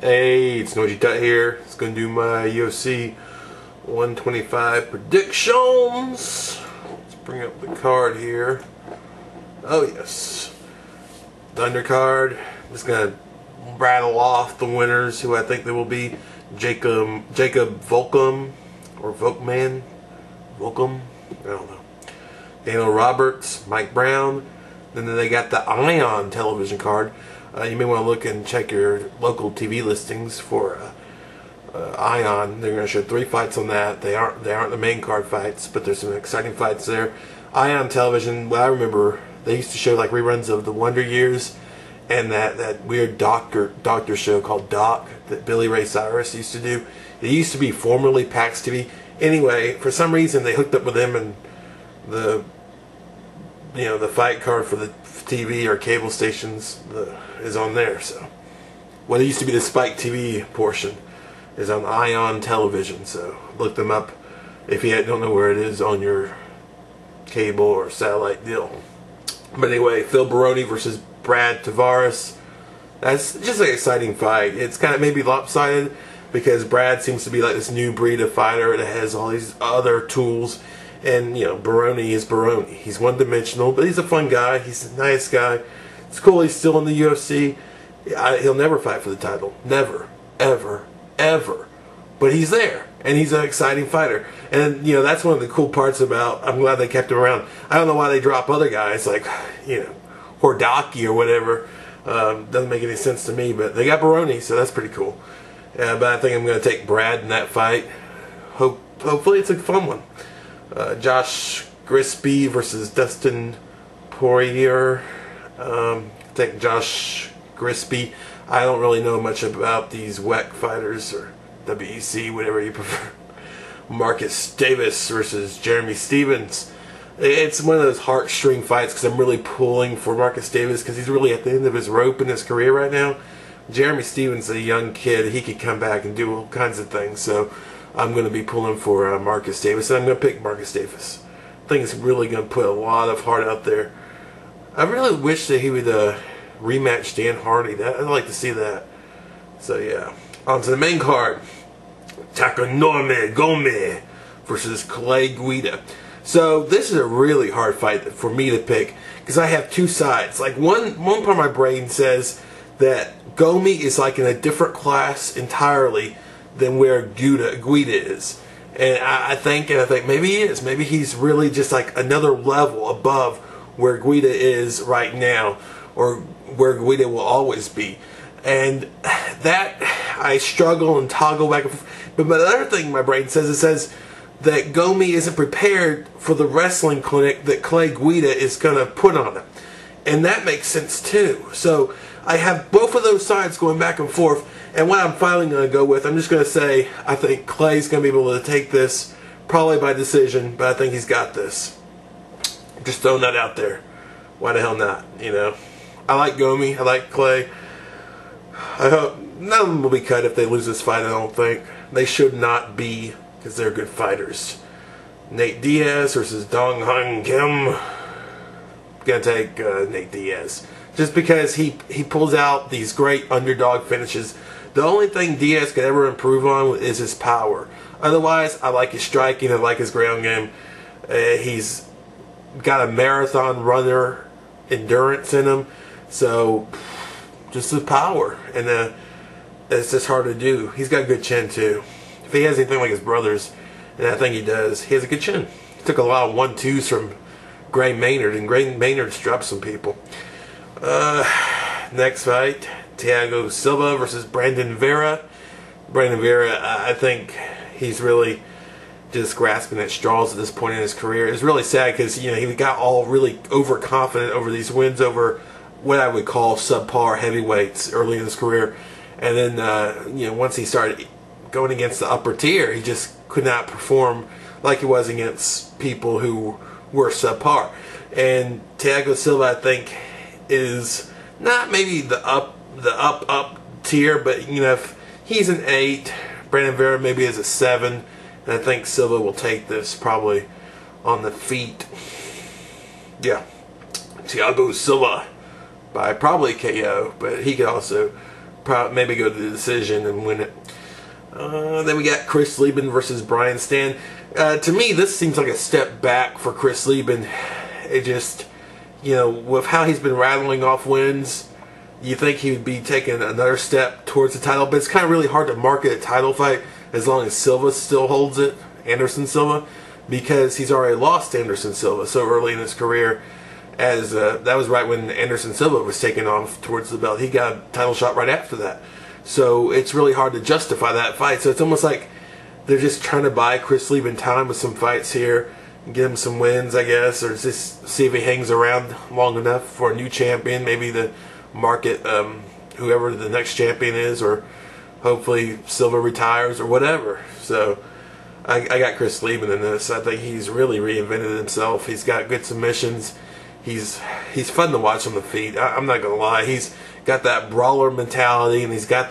Hey, it's Noyjeetut here. It's going to do my UFC 125 predictions. Let's bring up the card here. Oh yes, the undercard. I'm just going to rattle off the winners who I think they will be. Jacob Volkmann or Volkmann, I don't know. Daniel Roberts, Mike Brown. Then they got the Ion television card. You may want to look and check your local TV listings for Ion. They're going to show 3 fights on that. They aren't the main card fights, but there's some exciting fights there. Ion television. Well, I remember they used to show like reruns of the Wonder Years and that weird doctor show called Doc that Billy Ray Cyrus used to do. It used to be formerly PAX TV. Anyway, for some reason they hooked up with them, and the fight card for the TV or cable stations is on there. So what used to be the Spike TV portion is on Ion television. So look them up if you don't know where it is on your cable or satellite deal. But anyway, Phil Baroni versus Brad Tavares. That's just an exciting fight. It's kind of maybe lopsided because Brad seems to be like this new breed of fighter that has all these other tools. And, Baroni is Baroni. He's one-dimensional, but he's a fun guy. He's a nice guy. It's cool he's still in the UFC. He'll never fight for the title. Never. Ever. Ever. But he's there. And he's an exciting fighter. And, that's one of the cool parts about, I'm glad they kept him around. I don't know why they drop other guys like, Hordaki or whatever. Doesn't make any sense to me, but they got Baroni, so that's pretty cool. But I think I'm going to take Brad in that fight. Hopefully it's a fun one. Josh Grispi versus Dustin Poirier. Take Josh Grispi. I don't really know much about these WEC fighters or WEC, whatever you prefer. Marcus Davis versus Jeremy Stephens. It's one of those heartstring fights because I'm really pulling for Marcus Davis because he's really at the end of his rope in his career right now. Jeremy Stephens is a young kid. He could come back and do all kinds of things. So I'm going to be pulling for Marcus Davis, and I'm going to pick Marcus Davis. I think it's really going to put a lot of heart out there. I really wish that he would rematch Dan Hardy. I'd like to see that. So yeah, on to the main card. Takanome Gome versus Clay Guida. So this is a really hard fight for me to pick because I have two sides. Like one part of my brain says that Gome is like in a different class entirely than where Guida is. And I think maybe he is. Maybe he's really just like another level above where Guida is right now, or where Guida will always be. And that I struggle and toggle back and forth. But the other thing my brain says, it says that Gome isn't prepared for the wrestling clinic that Clay Guida is going to put on him. And that makes sense too. So I have both of those sides going back and forth. And what I'm finally going to go with, I'm just going to say, I think Clay's going to be able to take this, probably by decision, but I think he's got this. Just throwing that out there. Why the hell not, I like Gome, I like Clay. I hope none of them will be cut if they lose this fight, I don't think. They should not be, because they're good fighters. Nate Diaz versus Dong Hyun Kim. Gonna take Nate Diaz. Just because he pulls out these great underdog finishes. The only thing Diaz could ever improve on is his power. Otherwise, I like his striking, I like his ground game. He's got a marathon runner endurance in him. So, just the power. And it's just hard to do. He's got a good chin, too. If he has anything like his brothers, and I think he does, he has a good chin. He took a lot of 1-2s from Maynard, and Maynard's dropped some people. Next fight, Thiago Silva versus Brandon Vera. Brandon Vera, I think he's really just grasping at straws at this point in his career. It's really sad because he got all really overconfident over these wins over what I would call subpar heavyweights early in his career, and then once he started going against the upper tier, he just could not perform like he was against people who were subpar. And Thiago Silva, I think, is not maybe the up tier, but if he's an 8, Brandon Vera maybe is a 7, and I think Silva will take this probably on the feet. Yeah, Thiago Silva by probably KO, but he could also probably maybe go to the decision and win it. Then we got Chris Leben versus Brian Stann. To me, this seems like a step back for Chris Leben. It just, you know, with how he's been rattling off wins, you think he would be taking another step towards the title, but it's kind of really hard to market a title fight as long as Silva still holds it, Anderson Silva, because he's already lost Anderson Silva so early in his career. As that was right when Anderson Silva was taken off towards the belt. He got a title shot right after that. So it's really hard to justify that fight. So it's almost like they're just trying to buy Chris Leben time with some fights here, and get him some wins, I guess, or just see if he hangs around long enough for a new champion, maybe the market whoever the next champion is, or hopefully Silva retires or whatever. So I got Chris Leben in this. I think he's really reinvented himself. He's got good submissions. He's fun to watch on the feet. I'm not gonna lie. He's got that brawler mentality, and he's got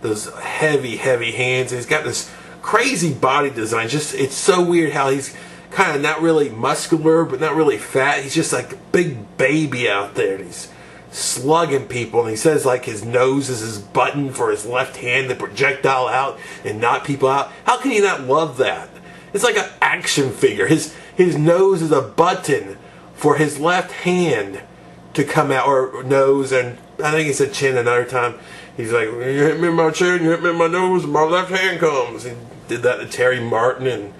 those heavy hands. And he's got this crazy body design. Just it's so weird how he's kind of not really muscular, but not really fat. He's just like a big baby out there. And he's slugging people, and he says like his nose is his button for his left hand to projectile out and knock people out. How can you not love that? It's like an action figure. His nose is a button for his left hand to come out, or nose, and I think he said chin another time. He's like, you hit me in my chin, you hit me in my nose, my left hand comes. He did that to Terry Martin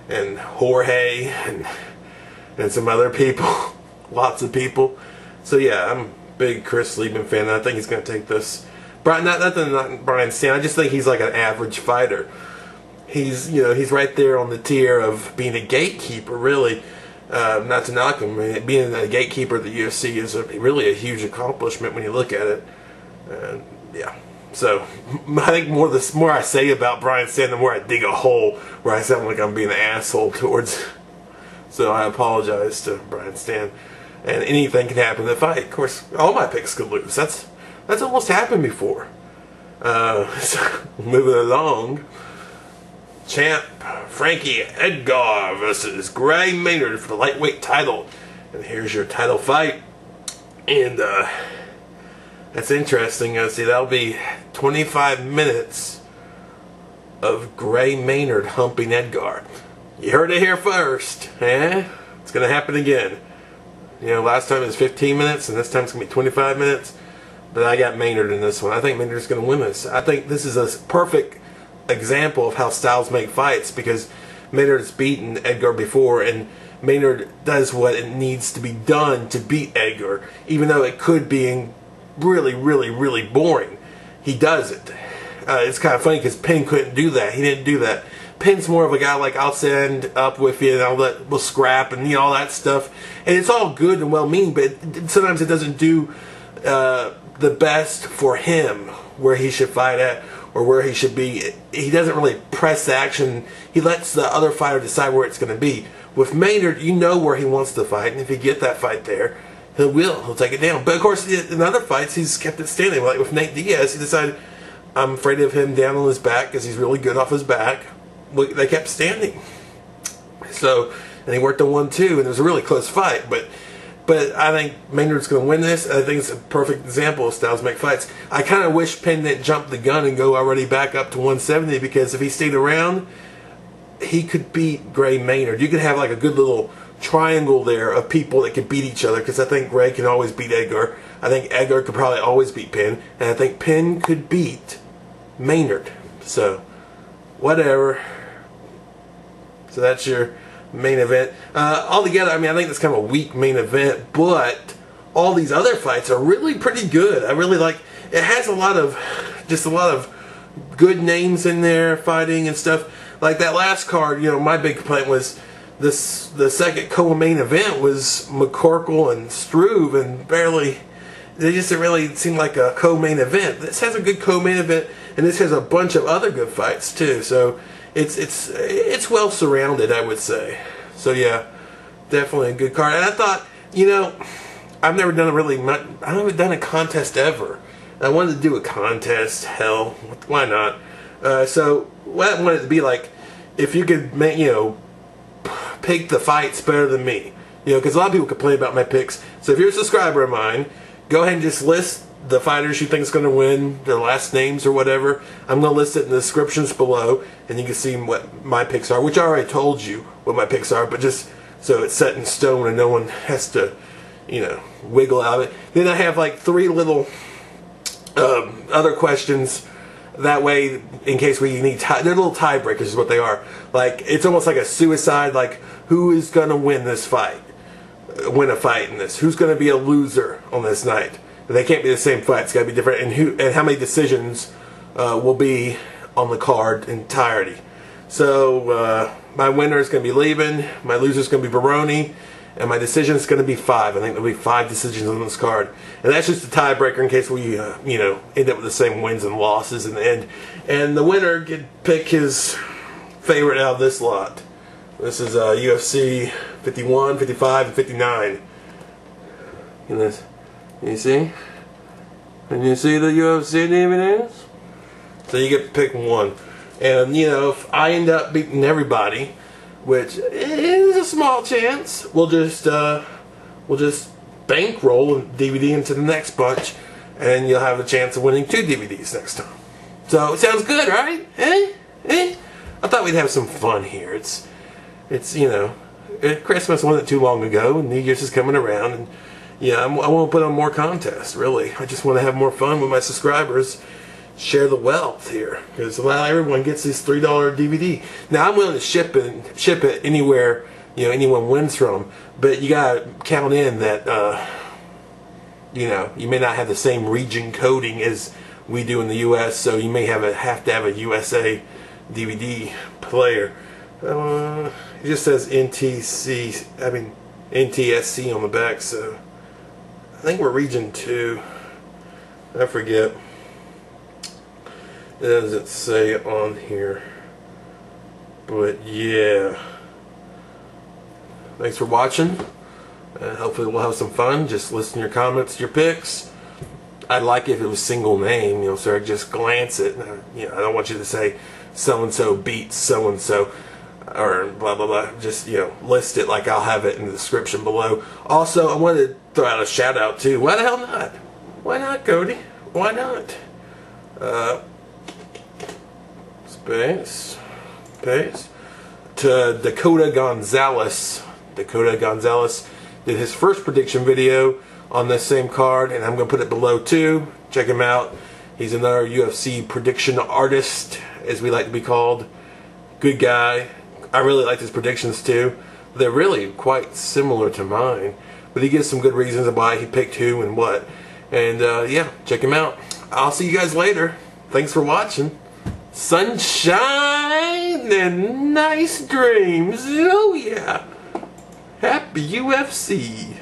and Jorge and some other people, lots of people. So yeah, I'm a big Chris Leben fan, and I think he's going to take this. Not Brian Stann. I just think he's like an average fighter. He's, you know, he's right there on the tier of being a gatekeeper, really. Not to knock him, being a gatekeeper at the UFC is really a huge accomplishment when you look at it. Yeah. So I think the more I say about Brian Stann, the more I dig a hole where I sound like I'm being an asshole towards. So I apologize to Brian Stann. And anything can happen in the fight. Of course, all my picks could lose. That's almost happened before. So moving along. Champ Frankie Edgar versus Gray Maynard for the lightweight title. And here's your title fight. And that's interesting. See, that'll be 25 minutes of Gray Maynard humping Edgar. You heard it here first. Eh? It's going to happen again. You know, last time it was 15 minutes, and this time it's going to be 25 minutes. But I got Maynard in this one. I think Maynard's going to win this. I think this is a perfect example of how styles make fights, because Maynard's beaten Edgar before, and Maynard does what it needs to be done to beat Edgar, even though it could be really boring. He does it. It's kind of funny because Penn couldn't do that. He didn't do that. Penn's more of a guy like, I'll stand up with you and we'll scrap and, you know, all that stuff, and it's all good and well meaning, but sometimes it doesn't do the best for him where he should fight at or where he should be. He doesn't really press the action. He lets the other fighter decide where it's going to be. With Maynard, you know where he wants to fight, and if you get that fight there, he'll take it down. But of course, in other fights, he's kept it standing. Like with Nate Diaz, he decided, I'm afraid of him down on his back because he's really good off his back. They kept standing. So, and he worked on 1-2, and it was a really close fight. But I think Maynard's going to win this. I think it's a perfect example of styles make fights. I kind of wish Penn didn't jump the gun and go already back up to 170, because if he stayed around, he could beat Gray Maynard. You could have like a good little triangle there of people that could beat each other, because I think Gray can always beat Edgar. I think Edgar could probably always beat Penn, and I think Penn could beat Maynard. So, whatever. So that's your main event. Altogether, I mean, I think that's kind of a weak main event, but all these other fights are really pretty good. I really like. It has a lot of good names in there fighting and stuff. Like that last card, you know, my big complaint was the second co-main event was McCorkle and Struve, and barely. They just didn't really seem like a co-main event. This has a good co-main event, and this has a bunch of other good fights too. So it's well surrounded, I would say. So yeah, definitely a good card. And I thought, you know, I've never done I haven't done a contest ever. I wanted to do a contest. Hell, why not? So what I wanted it to be like, if you could, you know, pick the fights better than me. You know, because a lot of people complain about my picks. So if you're a subscriber of mine, go ahead and just list the fighters you think is going to win, their last names or whatever. I'm going to list it in the descriptions below, and you can see what my picks are, which I already told you what my picks are, but just so it's set in stone and no one has to, you know, wiggle out of it. Then I have like 3 little other questions. That way, in case we need they're little tiebreakers is what they are. Like, it's almost like a suicide, like, who is going to win this fight? Win a fight in this? Who's going to be a loser on this night? They can't be the same fight. It's got to be different. And how many decisions will be on the card entirety. So my winner is going to be Leben. My loser is going to be Baroni. And my decision is going to be 5. I think there'll be 5 decisions on this card. And that's just a tiebreaker in case we, you know, end up with the same wins and losses in the end. And the winner can pick his favorite out of this lot. This is UFC 51, 55, and 59. And this. You see? And you see the UFC DVDs? So you get to pick one. And, you know, if I end up beating everybody, which is a small chance, we'll just bankroll a DVD into the next bunch, and you'll have a chance of winning 2 DVDs next time. So, it sounds good, right? Eh? I thought we'd have some fun here. It's you know, Christmas wasn't too long ago, and New Year's is coming around, and yeah, I want to put on more contests, really. I just want to have more fun with my subscribers, share the wealth here, because not everyone gets this $3 DVD. Now, I'm willing to ship it anywhere, you know, anyone wins from, but you gotta count in that, you know, you may not have the same region coding as we do in the U.S., so you may have to have a USA DVD player. It just says NTSC on the back, so I think we're region 2. I forget. It doesn't say it on here. But yeah. Thanks for watching. Hopefully we'll have some fun. Just listen to your comments, your picks. I'd like it if it was single name, you know, so I just glance it. You know, I don't want you to say so-and-so beats so-and-so. Or blah blah blah. Just, you know, list it like I'll have it in the description below. Also, I wanted to throw out a shout out too. Why the hell not? Why not, Cody? Why not? Space to Dakota Gonzalez. Dakota Gonzalez did his first prediction video on this same card, and I'm gonna put it below too. Check him out. He's another UFC prediction artist, as we like to be called. Good guy. I really like his predictions too. They're really quite similar to mine, but he gives some good reasons why he picked who and what. And yeah, check him out. I'll see you guys later. Thanks for watching. Sunshine and nice dreams. Oh yeah. Happy UFC.